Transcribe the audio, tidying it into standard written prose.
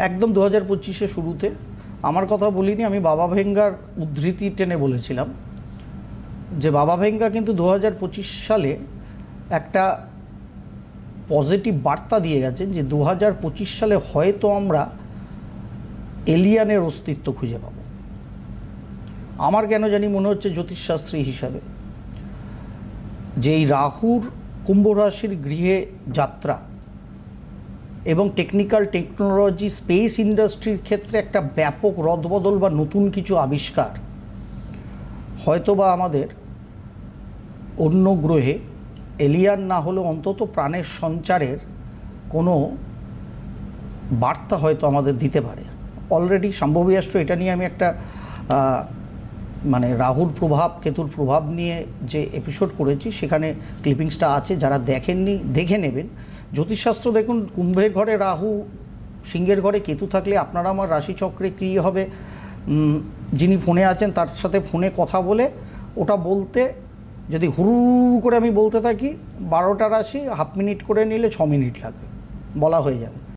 একদম 2025-এ শুরুতে আমার কথা বলিনি, আমি বাবা ভেঙ্গার উদ্ধৃতি টেনে বলেছিলাম যে বাবা ভেঙ্গা কিন্তু 2025 সালে একটা পজিটিভ বার্তা দিয়ে গেছেন যে 2025 সালে হয়তো আমরা এলিয়ানের অস্তিত্ব খুঁজে পাব। আমার কেন জানি মনে হচ্ছে জ্যোতিষশাস্ত্রী হিসাবে যে এই রাহুর কুম্ভ রাশির গৃহে যাত্রা এবং টেকনোলজি স্পেস ইন্ডাস্ট্রির ক্ষেত্রে একটা ব্যাপক রদবদল বা নতুন কিছু আবিষ্কার হয়তো বা আমাদের অন্য গ্রহে এলিয়ান না হলেও অন্তত প্রাণের সঞ্চারের কোনো বার্তা হয়তো আমাদের দিতে পারে। অলরেডি শাম্ভবী অ্যাস্ট্রো এটা নিয়ে আমি একটা মানে রাহুর প্রভাব কেতুর প্রভাব নিয়ে যে এপিসোড করেছি সেখানে ক্লিপিংসটা আছে, যারা দেখেননি দেখে নেবেন। জ্যোতিষশাস্ত্র দেখুন, কুম্ভের ঘরে রাহু, সিংহের ঘরে কেতু থাকলে আপনারা আমার রাশিচক্রে কী হবে, যিনি ফোনে আছেন তার সাথে ফোনে কথা বলে ওটা বলতে যদি হুরু করে আমি বলতে থাকি 12টা রাশি হাফ মিনিট করে নিলে 6 মিনিট লাগবে, বলা হয়ে যাবে।